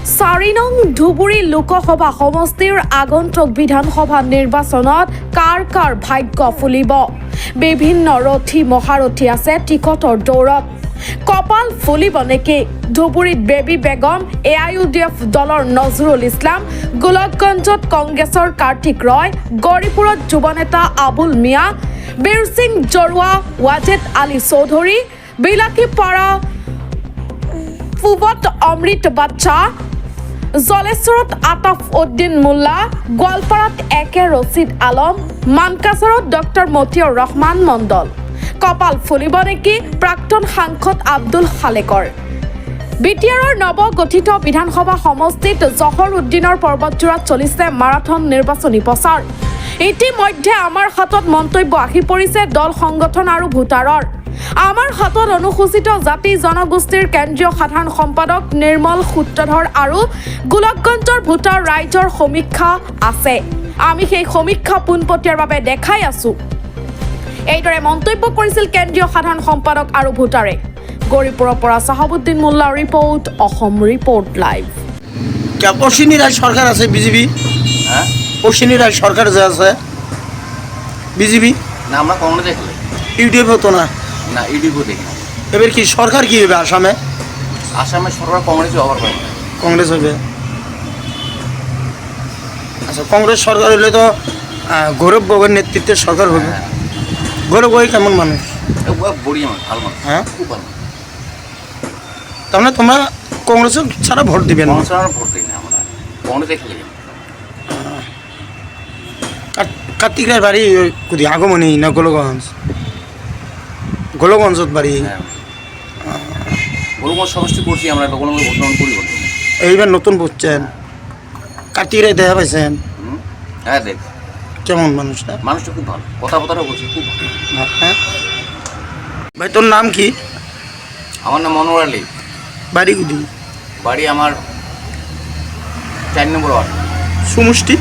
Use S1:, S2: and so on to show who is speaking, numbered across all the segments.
S1: 4 নং ধুবুৰী লোকসভা সমষ্টিৰ আগন্তুক বিধানসভা নিৰ্বাচনত কাৰ ভাগ্য ফুলিব বিভিন্ন ৰথী মহাৰথী আছে টিকটৰ দৌৰত কপাল ফুলিব নেকি ধুবুৰীত বেবী বেগম AIUDF দলৰ নজৰুল ইছলাম গোলকগঞ্জত কংগ্ৰেছৰ কাৰ্তিক ৰয় গৌৰীপুৰত যুৱ নেতা আবুল মিয়া বীৰ সিং জৰুৱা ৱাজেদ আলী চৌধুৰী বিলাকীপাৰা ফুবত অমৃত বাচ্চা জলেশ্বৰত আতাফ উদ্দিন মোল্লা গোৱালপাৰাত একে ৰচিদ আলম মানকাছাৰত ডক্টৰ মতিউৰ ৰহমান মণ্ডল কপাল ফুলিব নেকি প্ৰাক্তন সাংসদ আব্দুল খালেকৰ বিটিআৰৰ নৱগঠিত বিধানসভা সমষ্টিত জহৰ উদ্দিনৰ পৰ্বতজোৰাত চলিছে মাৰাথন নিৰ্বাচনী প্ৰচাৰ ইতিমধ্যে আমাৰ হাতত মন্তব্য আহি পৰিছে দল সংগঠন আৰু ভোটাৰৰ আমাৰ হাতত অনুসূচিত জাতি জনগোষ্ঠীৰ কেন্দ্ৰীয় সাধাৰণ সম্পাদক নিৰ্মল সূত্ৰধৰ আৰু গোলকগঞ্জৰ ভোটাৰ ৰাইজৰ সমীক্ষা আছে আমি সেই সমীক্ষা পোনপটীয়াৰ বাবে দেখাই আছো এইদৰে মন্তব্য কৰিছিল কেন্দ্ৰীয় সাধাৰণ সম্পাদক আৰু ভোটাৰে গৌৰীপুৰৰ পৰা চাহাবুদ্দিন মোল্লা ৰিপৰ্ট অসম ৰিপৰ্ট লাইভ
S2: পশ্চিমী রাজ সরকার আছে বিজেপি
S3: হ্যাঁ
S2: পশ্চিমী রাজ সরকার যে আছে বিজেপি
S3: না আমরা কংগ্রেস দেখলে
S2: ইউডিএফ হতো না
S3: না ইউডিপও দেখি না
S2: এবার কি সরকার কি হবে আসামে
S3: আসামে সরকার কংগ্রেস ব্যবহার করে না।
S2: কংগ্রেস হবে আচ্ছা কংগ্রেস সরকার হলে তো গৌরব গগৈর নেতৃত্বে সরকার হবে
S3: হ্যাঁ
S2: গৌরব গগৈ কেমন মানুষ
S3: বড়িয়া মানুষ ভালো মানুষ
S2: হ্যাঁ
S3: খুব ভালো
S2: তার মানে তোমরা কংগ্রেস ছাড়া ভোট দিবেন না
S3: কংগ্রেস আমরা ভোট দিই না আমরা কংগ্রেস দেখলে
S2: কার্তিক রায়ের বাড়ি কোথায় আগমনী না গোলগঞ্জ গোলগঞ্জত বাড়ি
S3: হ্যাঁ গোলগঞ্জ সমষ্টি করছি আমরা এটা গোলগঞ্জ ভোটগ্রহণ করি বলতে
S2: এইবার নতুন বুঝছেন কার্তিক রায় দেখা পাইছেন
S3: হ্যাঁ দেখ
S2: কেমন মানুষটা
S3: মানুষটা খুব ভালো কথাবার্তাও বলছি খুব ভালো
S2: হ্যাঁ ভাই তোর নাম কি
S3: আমার নাম মনোয়ার আলী
S2: বাড়ি কোথায়
S3: বাড়ি আমার 4 নম্বর ওয়ার্ড
S2: সমষ্টি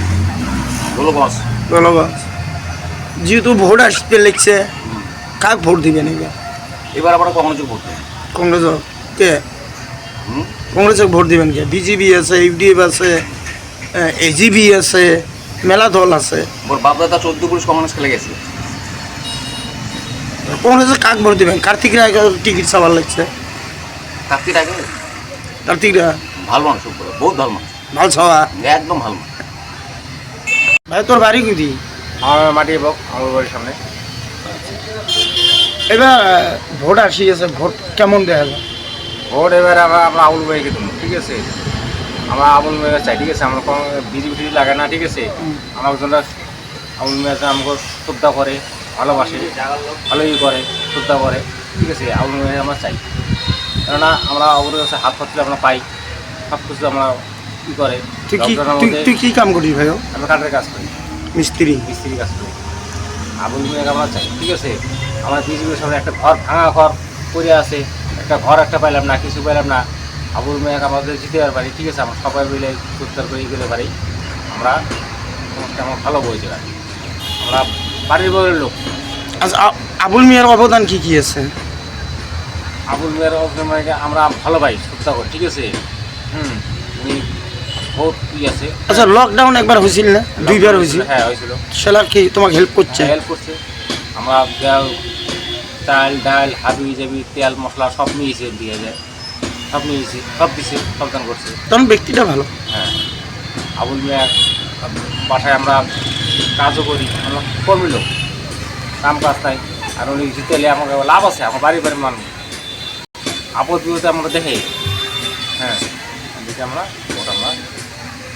S3: গোলগঞ্জ
S2: গোলগঞ্জ যেহেতু ভোট আসতে লিখছে কাক ভোট দিবেন এবার
S3: এবার আমরা কংগ্রেসে ভোট দিই
S2: কংগ্রেস কে
S3: হুম
S2: কংগ্রেসে ভোট দিবেন কে বিজেপি আছে ইউডিএফ আছে এজিবি আছে মেলা দল আছে
S3: ওর বাপদাদা 14 পুলিশ কংগ্রেস খেলে গেছে
S2: কংগ্রেসে কাক ভোট দিবেন কার্তিক রায় টিকিট চাবার লাগছে
S3: কার্তিক আগে
S2: কার্তিক রায়
S3: ভালো মানুষ খুব ভালো বহুত ভালো মানুষ
S2: ভাল ছাওয়া
S3: একদম ভালো মানুষ
S2: ভাই তোর বাড়ি কোথায়
S3: আমার মাটি বক আমার বাড়ির সামনে
S2: এবার ভোট আসি আছে ভোট কেমন দেখা যায়
S3: ভোট এবার আমরা আবুল ভাইকে দেবো ঠিক আছে আমরা আবুল মেয়ে চাই ঠিক আছে আমরা কোনো বিজেপি টিজেপি লাগে না ঠিক আছে আমার জন্য আবুল মেয়ে আমাকে শ্রদ্ধা করে ভালোবাসে ভালোই করে শ্রদ্ধা করে ঠিক আছে আবুল মেয়ে আমরা চাই কেননা আমরা ওর কাছে হাত পাতলে আমরা পাই সব কিছু আমরা কী করে
S2: তুই কি কাম করিস ভাই
S3: আমরা কাঠের কাজ করি
S2: মিস্ত্রি
S3: মিস্ত্রির কাজ করি আবুল মেয়েকে আমরা চাই ঠিক আছে আমার বিজেপির সামনে একটা ঘর ভাঙা ঘর পড়ে আছে একটা ঘর একটা পাইলাম না কিছু পাইলাম না আবুল মেয়েকে আমাদের জিতে পারি ঠিক আছে আমরা সবাই মিলে উত্তর করে গেলে পারি আমরা আমার ভালো বইতে পারি আমরা বাড়ির বউয়ের লোক
S2: আচ্ছা আবুল মিয়ার অবদান কি কি আছে
S3: আবুল মেয়ের মেয়েকে আমরা ভালো পাই শ্রদ্ধা করি ঠিক আছে উনি বহুত আছে
S2: আচ্ছা লকডাউন একবার হয়েছিল না দুইবার হয়েছিল
S3: হ্যাঁ হয়েছিল
S2: সেটা কি তোমাকে হেল্প করছে
S3: হেল্প করছে আমরা চাল ডাল হাবি জাবি তেল মশলা সব নিয়েছে দিয়ে যায় সব নিয়েছি সব দিছে সব দান করছে
S2: তখন ব্যক্তিটা ভালো
S3: হ্যাঁ আবুল মিয়া বাসায় আমরা কাজও করি আমরা কর্মী লোক কাম কাজ নাই আর উনি জিতে এলে আমাকে লাভ আছে আমার বাড়ি বাড়ির মানুষ আপদ বিপদে আমরা দেখে হ্যাঁ দেখে আমরা ভোট আমরা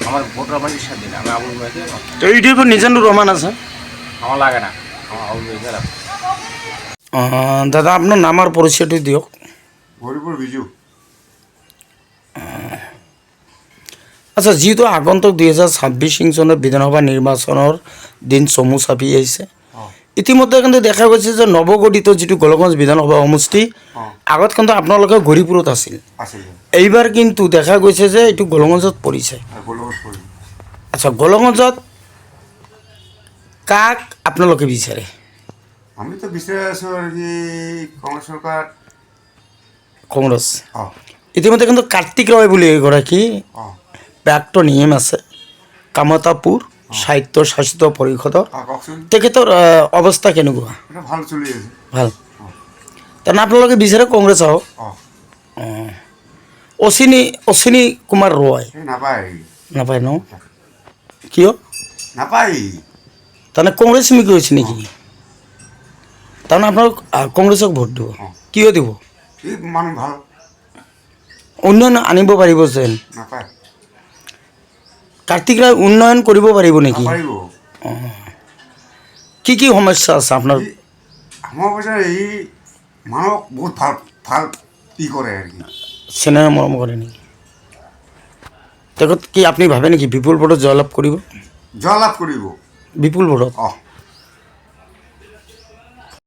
S3: আমার ভোট আমার ইচ্ছা দিন আমি আবুল মিয়াকে
S2: তো ইউটিউবে নিজানুর রহমান আছে
S3: আমার লাগে না আমার আবুল মিয়াকে লাগে
S2: দাদা আপনার নাম আর পরিচয়টি দিয়ক
S4: গৌরীপুর বিজু
S2: আচ্ছা যেহেতু আগন্তুক 2026 চনৰ বিধানসভা নিৰ্বাচনৰ দিন চমু চাপি আহিছে ইতিমধ্যে কিন্তু দেখা গৈছে যে নৱগঠিত যিটো গোলগঞ্জ বিধানসভা সমষ্টি আগত কিন্তু আপোনালোকে গৌৰীপুৰত আছিল এইবাৰ কিন্তু দেখা গৈছে যে এইটো গোলগঞ্জত পৰিছে আচ্ছা গোলগঞ্জত কাক আপোনালোকে বিচাৰে
S4: আমি তো বিচাৰে আছো আর কি কংগ্রেস সরকার
S2: কংগ্ৰেছ ইতিমধ্যে কিন্তু কাৰ্তিক ৰয় বুলি এগৰাকী
S4: অঁ
S2: প্ৰাক্তন EM আছে কামতাপুৰ সাহিত্য শাসিত পৰিষদৰ
S4: কওকচোন
S2: তেখেতৰ অৱস্থা কেনেকুৱা
S4: এটা ভাল চলি আছে
S2: ভাল তাৰমানে আপোনালোকে বিচাৰে কংগ্ৰেছ আহক
S4: অঁ
S2: অশ্বিনী কুমাৰ ৰয়
S4: এই নাপায়
S2: নাপায় ন কিয়
S4: নাপায়
S2: তাৰমানে কংগ্ৰেছ মিকি হৈছে নেকি তাৰমানে আপোনালোক কংগ্ৰেছক ভোট দিব কিয় দিব
S4: এই মানুহ ভাল
S2: উন্নয়ন আনিব পাৰিব যেন
S4: নাপায়
S2: কাৰ্তিক ৰায় উন্নয়ন কৰিব পাৰিব নেকি
S4: নাপাৰিব
S2: কি সমস্যা আছে আপোনাৰ
S4: এই আমাৰ পইচা এই মানুহক বহুত ভাল ভাল ই কৰে আৰু কি
S2: চেনেহ মৰম কৰে নেকি তেখেত কি আপুনি ভাবে নেকি বিপুল ভোটত জয়লাভ কৰিব
S4: জয়লাভ কৰিব
S2: বিপুল ভোটত
S4: অঁ